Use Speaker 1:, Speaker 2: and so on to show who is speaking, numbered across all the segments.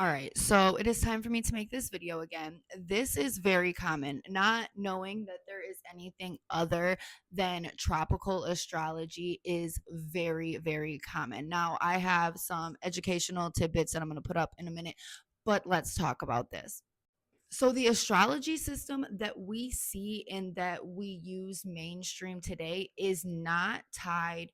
Speaker 1: All right, so it is time for me to make this video again. This is very common, not knowing that there is anything other than tropical astrology is very, very common. Now, I have some educational tidbits that I'm going to put up in a minute, but let's talk about this. So, the astrology system that we see and that we use mainstream today is not tied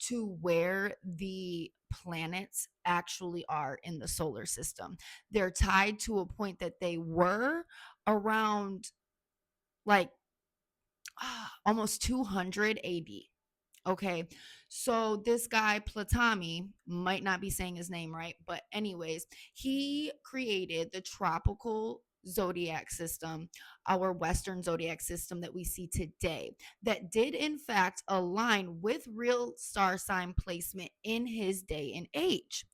Speaker 1: to where the planets actually are in the solar system. They're tied to a point that they were around like almost 200 AD. Okay. So this guy Platami might not be saying his name right, but anyways, he created the tropical zodiac system, our western zodiac system that we see today, that did in fact align with real star sign placement in his day and age.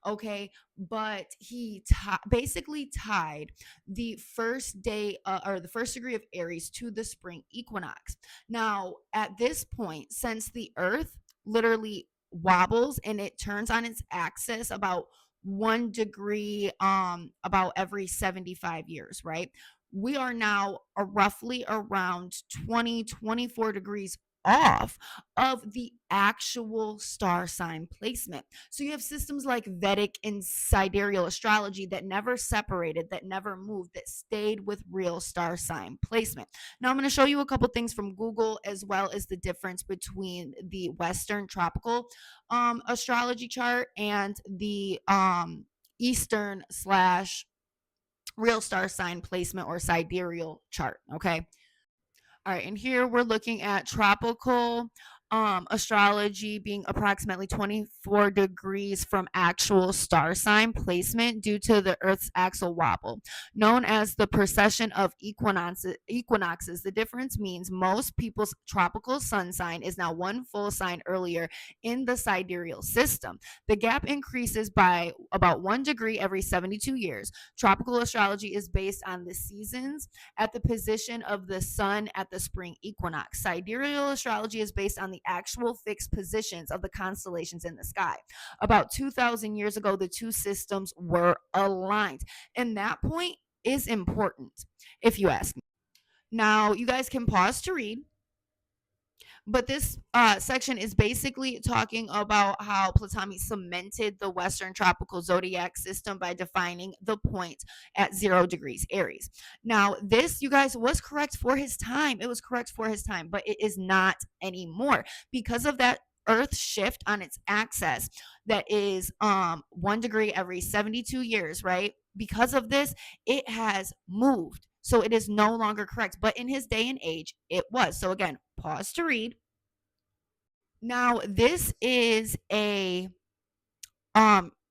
Speaker 1: Okay, but he basically tied the first day or the first degree of Aries to the spring equinox. Now, at this point, since the Earth literally wobbles and it turns on its axis about 1 degree about every 75 years, right? We are now roughly around 20-24 degrees off of the actual star sign placement. So you have systems like Vedic and sidereal astrology that never separated, that never moved, that stayed with real star sign placement. Now I'm going to show you a couple things from Google as well as the difference between the Western tropical astrology chart and the Eastern slash real star sign placement or sidereal chart. Okay. All right, and here we're looking at tropical astrology being approximately 24 degrees from actual star sign placement due to the Earth's axial wobble, known as the precession of equinoxes. The difference means most people's tropical sun sign is now one full sign earlier in the sidereal system. The gap increases by about 1 degree every 72 years. Tropical astrology is based on the seasons at the position of the sun at the spring equinox. Sidereal astrology is based on the actual fixed positions of the constellations in the sky. About 2,000 years ago, the two systems were aligned. And that point is important, if you ask me. Now, you guys can pause to read, but this section is basically talking about how Ptolemy cemented the Western tropical zodiac system by defining the point at 0 degrees Aries. Now, this, you guys, was correct for his time. It was correct for his time, but it is not anymore because of that Earth shift on its axis that is 1 degree every 72 years, right? Because of this, it has moved. So it is no longer correct. But in his day and age, it was. So again, pause to read. Now, this is a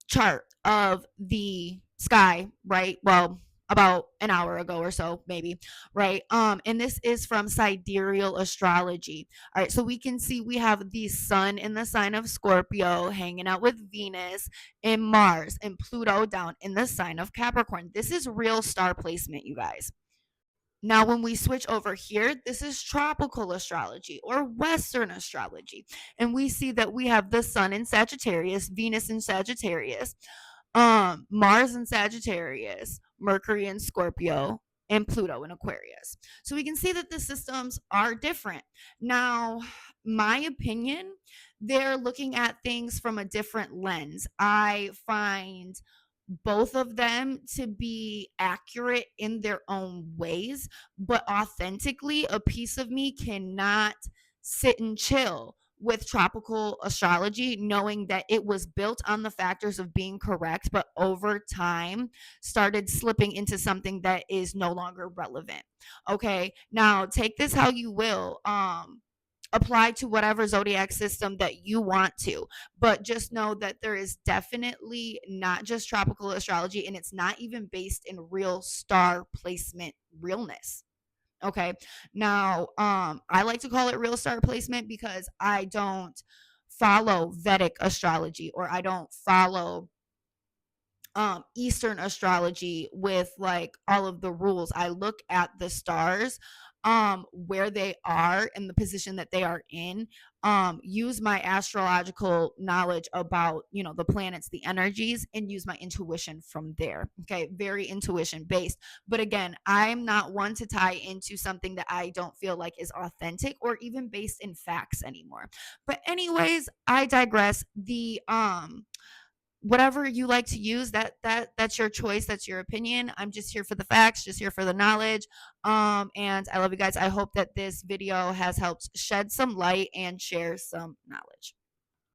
Speaker 1: chart of the sky, right? Well, about an hour ago or so, maybe, right? And this is from sidereal astrology. All right, so we can see we have the sun in the sign of Scorpio hanging out with Venus and Mars and Pluto down in the sign of Capricorn. This is real star placement, you guys. Now, when we switch over here, this is tropical astrology or Western astrology. And we see that we have the sun in Sagittarius, Venus in Sagittarius, Mars in Sagittarius, Mercury in Scorpio, and Pluto in Aquarius. So we can see that the systems are different. Now, my opinion, they're looking at things from a different lens. I find both of them to be accurate in their own ways, but authentically, a piece of me cannot sit and chill with tropical astrology, knowing that it was built on the factors of being correct, but over time started slipping into something that is no longer relevant. Okay, now take this how you will. Apply to whatever zodiac system that you want to, but just know that there is definitely not just tropical astrology, and it's not even based in real star placement realness. Okay, now I like to call it real star placement because I don't follow Vedic astrology, or I don't follow Eastern astrology with like all of the rules. I look at the stars where they are in the position that they are in, use my astrological knowledge about, the planets, the energies, and use my intuition from there. Okay, very intuition based. But again, I'm not one to tie into something that I don't feel like is authentic or even based in facts anymore. But anyways, I digress. The whatever you like to use, that's your choice, that's your opinion. I'm just here for the facts, just here for the knowledge. And I love you guys. I hope that this video has helped shed some light and share some knowledge.